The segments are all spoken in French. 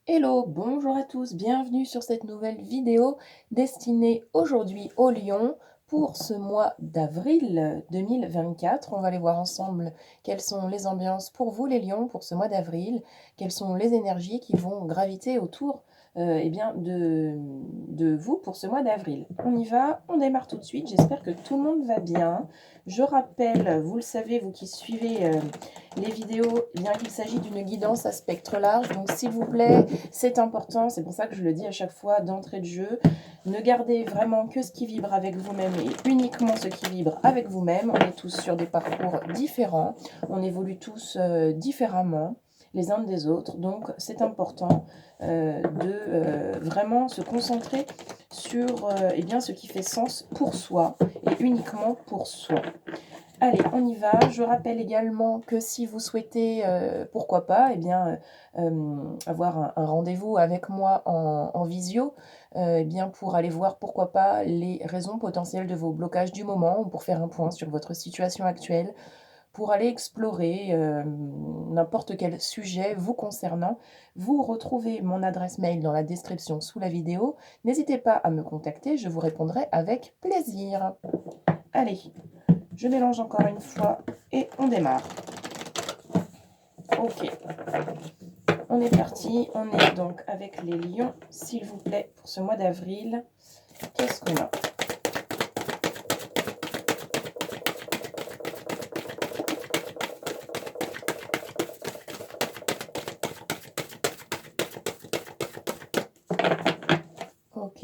Hello, bonjour à tous, bienvenue sur cette nouvelle vidéo destinée aujourd'hui aux lions pour ce mois d'avril 2024. On va aller voir ensemble quelles sont les ambiances pour vous les lions pour ce mois d'avril, quelles sont les énergies qui vont graviter autour eh bien de vous pour ce mois d'avril. On y va, on démarre tout de suite, j'espère que tout le monde va bien. Je rappelle, vous le savez, vous qui suivez les vidéos, eh bien qu'il s'agit d'une guidance à spectre large, donc s'il vous plaît, c'est important, c'est pour ça que je le dis à chaque fois d'entrée de jeu. Ne gardez vraiment que ce qui vibre avec vous-même et uniquement ce qui vibre avec vous-même. On est tous sur des parcours différents, on évolue tous différemment les uns des autres, donc c'est important de vraiment se concentrer sur eh bien, ce qui fait sens pour soi et uniquement pour soi. Allez, on y va. Je rappelle également que si vous souhaitez, pourquoi pas, eh bien, avoir un rendez-vous avec moi en visio, eh bien, pour aller voir, pourquoi pas, les raisons potentielles de vos blocages du moment ou pour faire un point sur votre situation actuelle, pour aller explorer, n'importe quel sujet vous concernant. Vous retrouvez mon adresse mail dans la description sous la vidéo. N'hésitez pas à me contacter, je vous répondrai avec plaisir. Allez, je mélange encore une fois et on démarre. Ok, on est parti. On est donc avec les lions, s'il vous plaît, pour ce mois d'avril. Qu'est-ce qu'on a? Ok,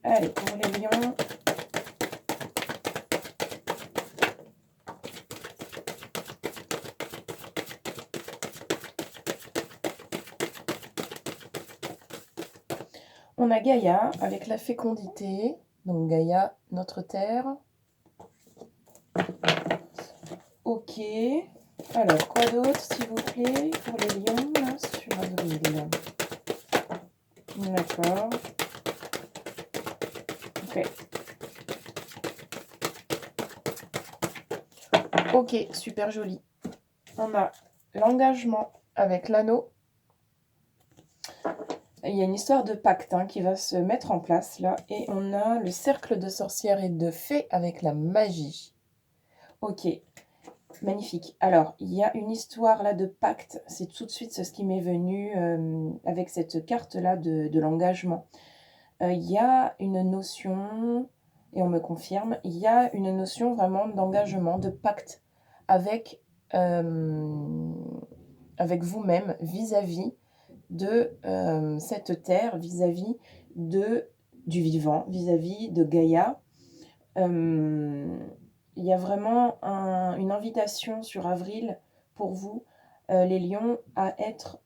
allez, pour les lions. On a Gaïa avec la fécondité. Donc Gaïa, notre terre. Ok. Alors, quoi d'autre, s'il vous plaît, pour les lions, là, sur avril? D'accord. Ok. Ok, super joli. On a l'engagement avec l'anneau. Il y a une histoire de pacte qui va se mettre en place là. Et on a le cercle de sorcières et de fées avec la magie. Ok, magnifique. Alors, il y a une histoire là de pacte. C'est tout de suite ce qui m'est venu avec cette carte-là de l'engagement. Il y a une notion, et on me confirme, il y a une notion vraiment d'engagement, de pacte avec, avec vous-même vis-à-vis de cette terre, vis-à-vis du vivant, vis-à-vis de Gaïa. Il y a vraiment une invitation sur avril pour vous, les lions, à être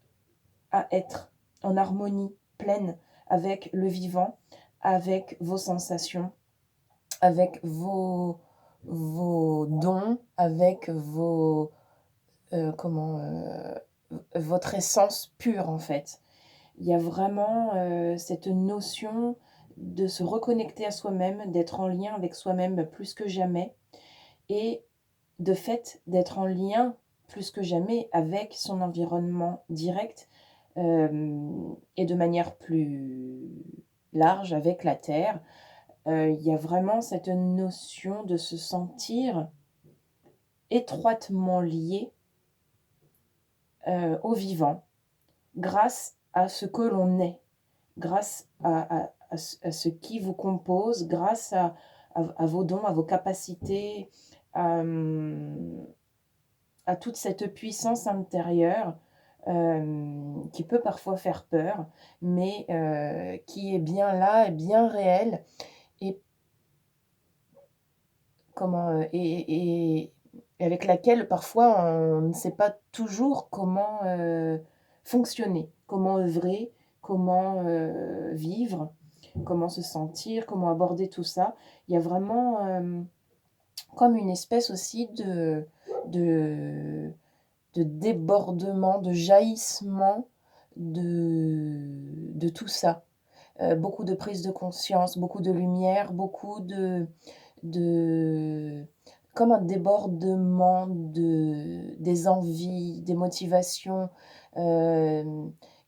en harmonie pleine avec le vivant, avec vos sensations, avec vos dons, avec votre essence pure en fait. Il y a vraiment cette notion de se reconnecter à soi-même, d'être en lien avec soi-même plus que jamais, et de fait d'être en lien plus que jamais avec son environnement direct et de manière plus large avec la Terre. Il y a vraiment cette notion de se sentir étroitement lié au vivant grâce à ce que l'on est, grâce à ce qui vous compose, grâce à vos dons, à vos capacités, à toute cette puissance intérieure qui peut parfois faire peur, mais qui est bien là, et bien réelle, et et avec laquelle parfois on ne sait pas toujours comment fonctionner, comment œuvrer, comment vivre, comment se sentir, comment aborder tout ça. Il y a vraiment comme une espèce aussi de, de débordement, de jaillissement de tout ça. Beaucoup de prise de conscience, beaucoup de lumière, beaucoup de comme un débordement des envies, des motivations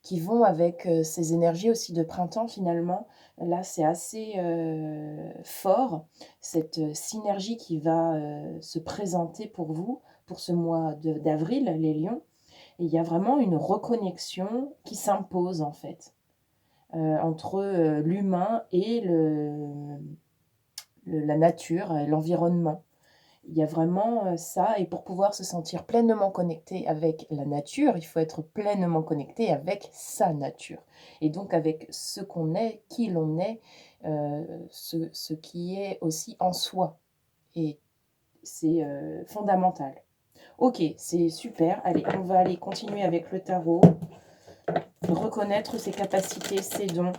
qui vont avec ces énergies aussi de printemps finalement. Là, c'est assez fort, cette synergie qui va se présenter pour vous, pour ce mois d'avril, les lions. Et il y a vraiment une reconnexion qui s'impose en fait, entre l'humain et la nature, l'environnement. Il y a vraiment ça, et pour pouvoir se sentir pleinement connecté avec la nature, il faut être pleinement connecté avec sa nature. Et donc avec ce qu'on est, qui l'on est, ce qui est aussi en soi. Et c'est fondamental. Ok, c'est super. Allez, on va aller continuer avec le tarot. Reconnaître ses capacités, ses dons.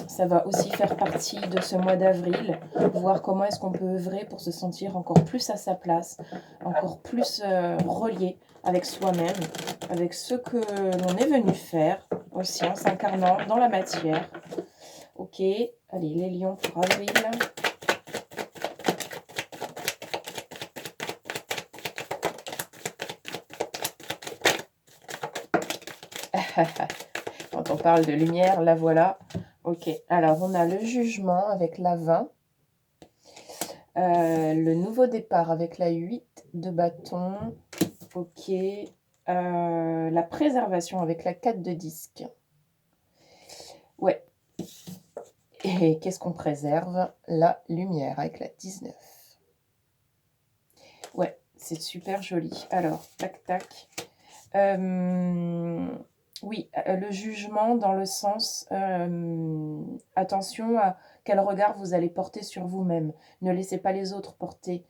Ça va aussi faire partie de ce mois d'avril, voir comment est-ce qu'on peut œuvrer pour se sentir encore plus à sa place, encore plus relié avec soi-même, avec ce que l'on est venu faire, aussi en s'incarnant dans la matière. Ok, allez, les lions pour avril. Quand on parle de lumière, la voilà. Ok, alors on a le jugement avec la 20. Le nouveau départ avec la 8 de bâton. Ok. La préservation avec la 4 de disque. Ouais. Et qu'est-ce qu'on préserve? La lumière avec la 19. Ouais, c'est super joli. Alors, tac, tac. Oui, le jugement dans le sens, attention à quel regard vous allez porter sur vous-même. Ne laissez pas les autres porter,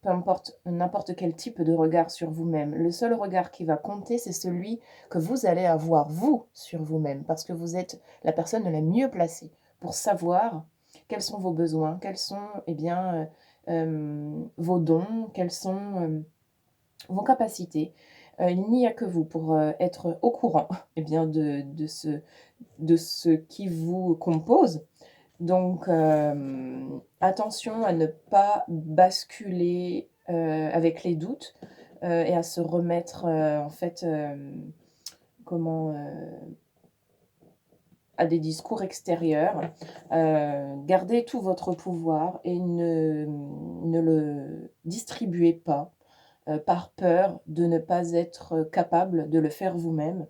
peu importe, n'importe quel type de regard sur vous-même. Le seul regard qui va compter, c'est celui que vous allez avoir, vous, sur vous-même, parce que vous êtes la personne la mieux placée pour savoir quels sont vos besoins, quels sont, vos dons, quelles sont vos capacités. Il n'y a que vous pour être au courant de ce qui vous compose. Donc, attention à ne pas basculer avec les doutes et à se remettre, à des discours extérieurs. Gardez tout votre pouvoir et ne le distribuez pas par peur de ne pas être capable de le faire vous-même,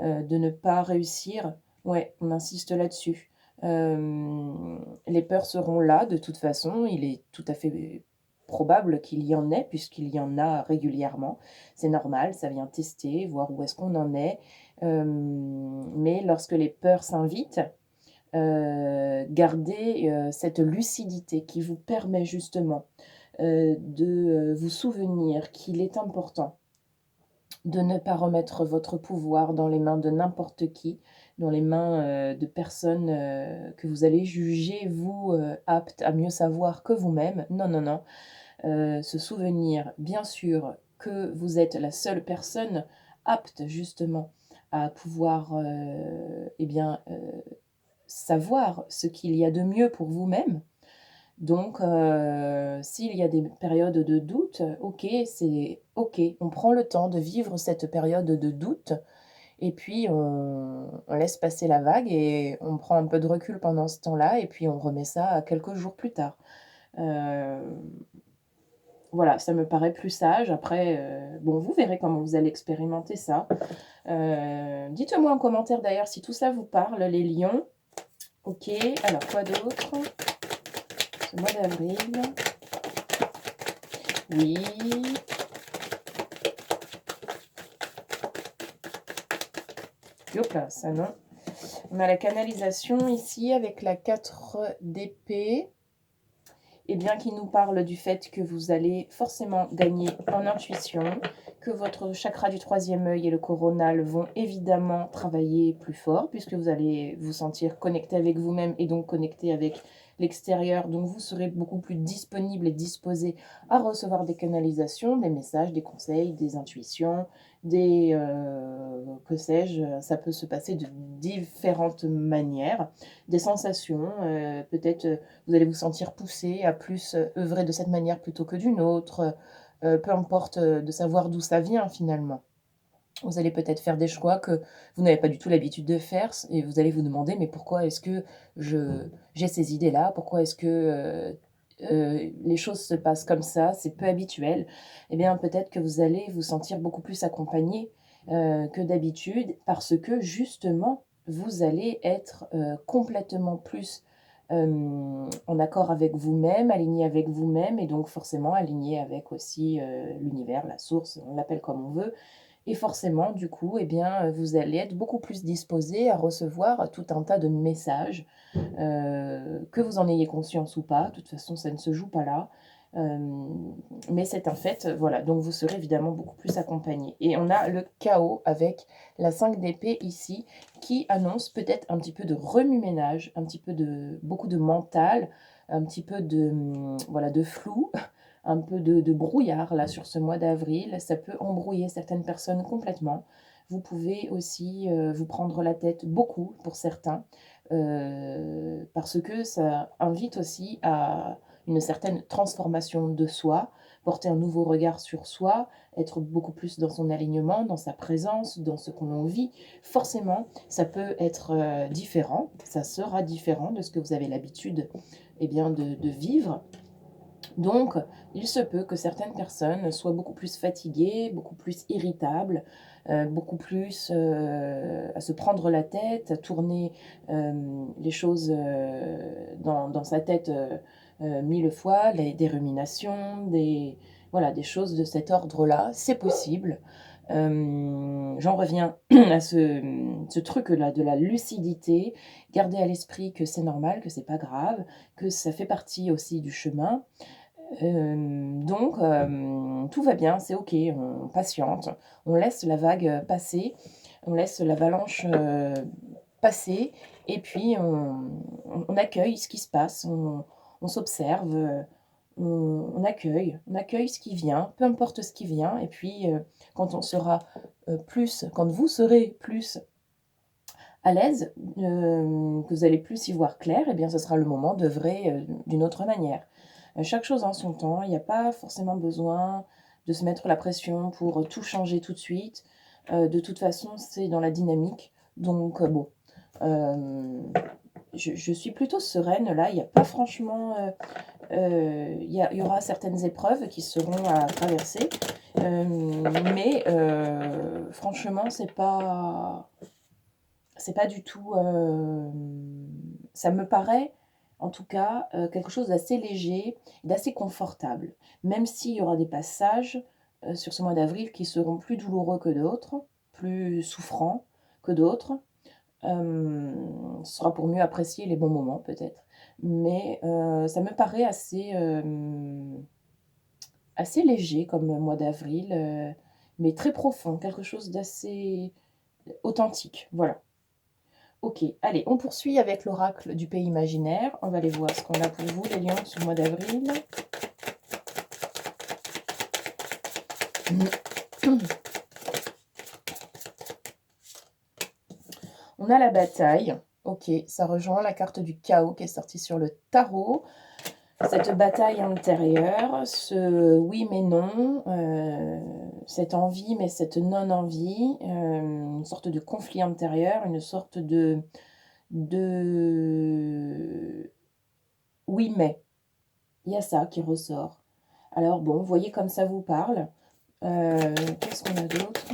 de ne pas réussir. Ouais, on insiste là-dessus. Les peurs seront là de toute façon, il est tout à fait probable qu'il y en ait, puisqu'il y en a régulièrement. C'est normal, ça vient tester, voir où est-ce qu'on en est. Mais lorsque les peurs s'invitent, gardez cette lucidité qui vous permet justement de vous souvenir qu'il est important de ne pas remettre votre pouvoir dans les mains de n'importe qui, dans les mains de personnes que vous allez juger, vous, aptes à mieux savoir que vous-même. Non, non, non. Se souvenir, bien sûr, que vous êtes la seule personne apte justement à pouvoir savoir ce qu'il y a de mieux pour vous-même. Donc, s'il y a des périodes de doute, ok, c'est ok. On prend le temps de vivre cette période de doute et puis on laisse passer la vague et on prend un peu de recul pendant ce temps-là et puis on remet ça quelques jours plus tard. Voilà, ça me paraît plus sage. Après, bon, vous verrez comment vous allez expérimenter ça. Dites-moi en commentaire d'ailleurs si tout ça vous parle, les lions. Ok, alors quoi d'autre? Ce mois d'avril. Oui. Hop là, ça non. On a la canalisation ici avec la 4 d'épée. Et bien qui nous parle du fait que vous allez forcément gagner en intuition, que votre chakra du troisième œil et le coronal vont évidemment travailler plus fort, puisque vous allez vous sentir connecté avec vous-même et donc connecté avec l'extérieur. Donc vous serez beaucoup plus disponible et disposé à recevoir des canalisations, des messages, des conseils, des intuitions, que sais-je, ça peut se passer de différentes manières, des sensations, peut-être vous allez vous sentir poussé à plus œuvrer de cette manière plutôt que d'une autre, peu importe de savoir d'où ça vient finalement. Vous allez peut-être faire des choix que vous n'avez pas du tout l'habitude de faire et vous allez vous demander: «Mais pourquoi est-ce que j'ai ces idées-là? Pourquoi est-ce que, les choses se passent comme ça? C'est peu habituel». Eh bien, peut-être que vous allez vous sentir beaucoup plus accompagné, que d'habitude parce que justement, vous allez être, complètement plus, en accord avec vous-même, aligné avec vous-même et donc forcément aligné avec aussi, l'univers, la source, on l'appelle comme on veut. Et forcément, du coup, eh bien, vous allez être beaucoup plus disposé à recevoir tout un tas de messages, que vous en ayez conscience ou pas. De toute façon, ça ne se joue pas là. Mais c'est un fait, voilà. Donc vous serez évidemment beaucoup plus accompagné. Et on a le chaos avec la 5 d'épée ici, qui annonce peut-être un petit peu de remue-ménage, un petit peu de beaucoup de mental, un petit peu de, voilà, de flou, un peu de brouillard là sur ce mois d'avril. Ça peut embrouiller certaines personnes complètement. Vous pouvez aussi, vous prendre la tête beaucoup pour certains, parce que ça invite aussi à une certaine transformation de soi, porter un nouveau regard sur soi, être beaucoup plus dans son alignement, dans sa présence, dans ce qu'on vit. Forcément, ça peut être, différent, ça sera différent de ce que vous avez l'habitude, eh bien, de vivre. Donc, il se peut que certaines personnes soient beaucoup plus fatiguées, beaucoup plus irritables, beaucoup plus, à se prendre la tête, à tourner, les choses, dans sa tête, 1000 fois, des ruminations, voilà, des choses de cet ordre-là. C'est possible. J'en reviens à ce truc-là de la lucidité. Gardez à l'esprit que c'est normal, que c'est pas grave, que ça fait partie aussi du chemin. Donc tout va bien, c'est OK, on patiente, on laisse la vague, passer, on laisse l'avalanche, passer et puis on accueille ce qui se passe, on s'observe, on accueille ce qui vient, peu importe ce qui vient et puis, quand on sera, quand vous serez plus à l'aise, que vous allez plus y voir clair et bien ce sera le moment d'œuvrer, d'une autre manière. Chaque chose en son temps, il n'y a pas forcément besoin de se mettre la pression pour, tout changer tout de suite. De toute façon, c'est dans la dynamique, donc bon, hem, je suis plutôt sereine là, il y a pas franchement, il y aura certaines épreuves qui seront à traverser, mais franchement, c'est pas du tout, ça me paraît, en tout cas, quelque chose d'assez léger, d'assez confortable. Même s'il y aura des passages, sur ce mois d'avril qui seront plus douloureux que d'autres, plus souffrants que d'autres. Ce sera pour mieux apprécier les bons moments peut-être. Mais, ça me paraît assez léger comme mois d'avril, mais très profond, quelque chose d'assez authentique, voilà. OK, allez, on poursuit avec l'oracle du pays imaginaire. On va aller voir ce qu'on a pour vous, les lions, sur le mois d'avril. On a la bataille. OK, ça rejoint la carte du chaos qui est sortie sur le tarot. Cette bataille intérieure, ce oui mais non, cette envie mais cette non-envie, une sorte de conflit intérieur, une sorte de oui mais. Il y a ça qui ressort. Alors bon, voyez comme ça vous parle. Qu'est-ce qu'on a d'autre?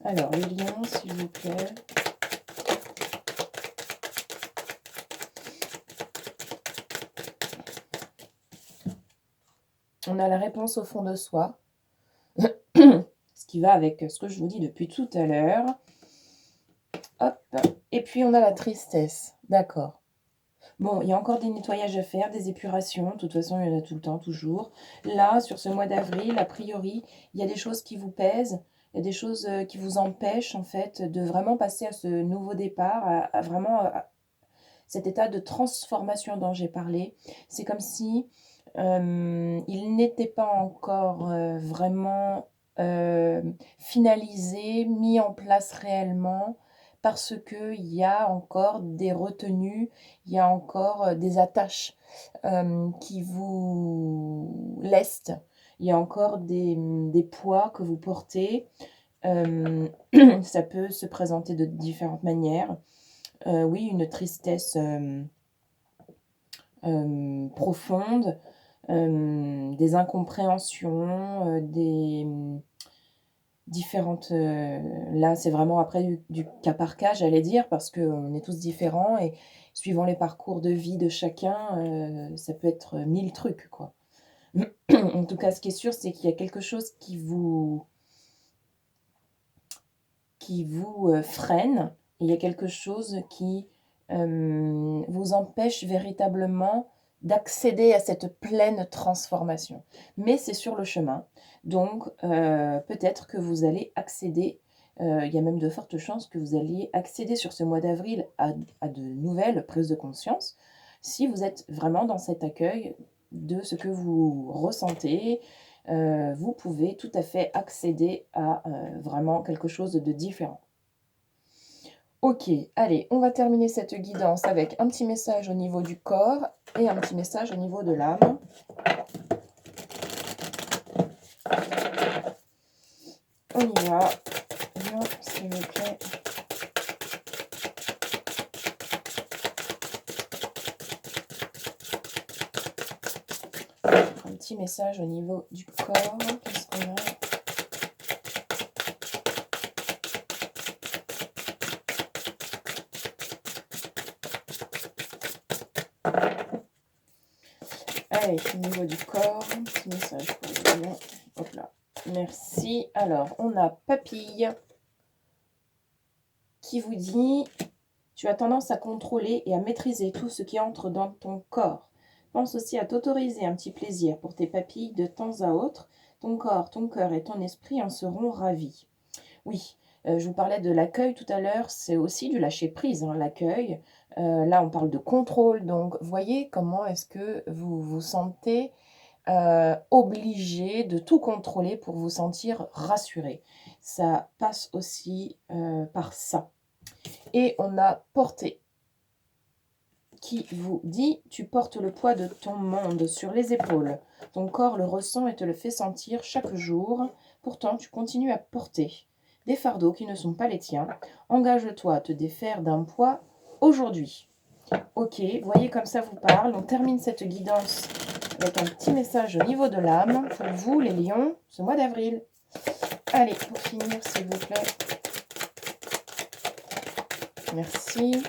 Alors, les lions, s'il vous plaît. On a la réponse au fond de soi. Ce qui va avec ce que je vous dis depuis tout à l'heure. Hop. Et puis on a la tristesse. D'accord. Bon, il y a encore des nettoyages à faire, des épurations. De toute façon, il y en a tout le temps, toujours. Là, sur ce mois d'avril, a priori, il y a des choses qui vous pèsent. Il y a des choses qui vous empêchent, en fait, de vraiment passer à ce nouveau départ, à vraiment cet état de transformation dont j'ai parlé. C'est comme si il n'était pas encore vraiment finalisé, mis en place réellement, parce qu'il y a encore des retenues, il y a encore des attaches qui vous lestent, il y a encore des poids que vous portez. Ça peut se présenter de différentes manières. Oui, une tristesse profonde, des incompréhensions, des différentes, là, c'est vraiment après du cas par cas, j'allais dire, parce qu'on est tous différents et suivant les parcours de vie de chacun, ça peut être 1000 trucs, quoi. En tout cas, ce qui est sûr, c'est qu'il y a quelque chose qui vous freine, et il y a quelque chose qui vous empêche véritablement d'accéder à cette pleine transformation. Mais c'est sur le chemin, donc peut-être que vous allez accéder, il y a même de fortes chances que vous alliez accéder sur ce mois d'avril à de nouvelles prises de conscience, si vous êtes vraiment dans cet accueil de ce que vous ressentez. Vous pouvez tout à fait accéder à vraiment quelque chose de différent. Ok, allez, on va terminer cette guidance avec un petit message au niveau du corps et un petit message au niveau de l'âme. On y va. Bien, s'il vous plaît. Un petit message au niveau du corps. Qu'est-ce qu'on a ? Allez, au niveau du corps, un petit message pour le lion. Hop là. Merci. Alors, on a Papille qui vous dit « Tu as tendance à contrôler et à maîtriser tout ce qui entre dans ton corps. Pense aussi à t'autoriser un petit plaisir pour tes papilles de temps à autre. Ton corps, ton cœur et ton esprit en seront ravis. » Oui, je vous parlais de l'accueil tout à l'heure, c'est aussi du lâcher-prise, hein, l'accueil. Là, on parle de contrôle, donc voyez comment est-ce que vous vous sentez obligé de tout contrôler pour vous sentir rassuré. Ça passe aussi par ça. Et on a porté qui vous dit « Tu portes le poids de ton monde sur les épaules. Ton corps le ressent et te le fait sentir chaque jour. Pourtant, tu continues à porter des fardeaux qui ne sont pas les tiens. Engage-toi à te défaire d'un poids aujourd'hui. » Ok, voyez comme ça vous parle. On termine cette guidance avec un petit message au niveau de l'âme pour vous, les lions, ce mois d'avril. Allez, pour finir, s'il vous plaît. Merci.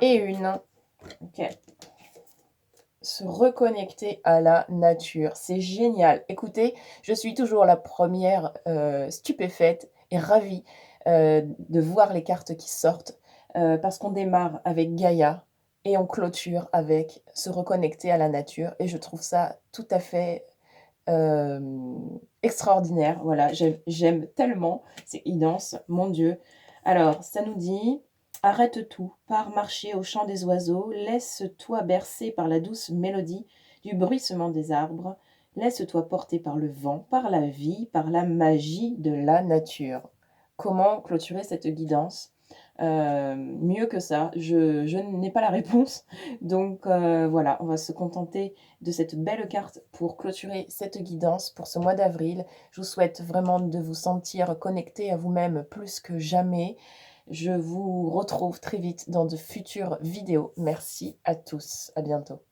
Et une. Ok. Se reconnecter à la nature, c'est génial. Écoutez, je suis toujours la première stupéfaite et ravie de voir les cartes qui sortent parce qu'on démarre avec Gaïa et on clôture avec se reconnecter à la nature et je trouve ça tout à fait extraordinaire. Voilà, j'aime tellement, c'est dense, mon Dieu. Alors, ça nous dit... Arrête tout, pars marcher au chant des oiseaux, laisse-toi bercer par la douce mélodie du bruissement des arbres, laisse-toi porter par le vent, par la vie, par la magie de la nature. Comment clôturer cette guidance mieux que ça, je n'ai pas la réponse. Donc voilà, on va se contenter de cette belle carte pour clôturer cette guidance pour ce mois d'avril. Je vous souhaite vraiment de vous sentir connecté à vous-même plus que jamais. Je vous retrouve très vite dans de futures vidéos. Merci à tous. À bientôt.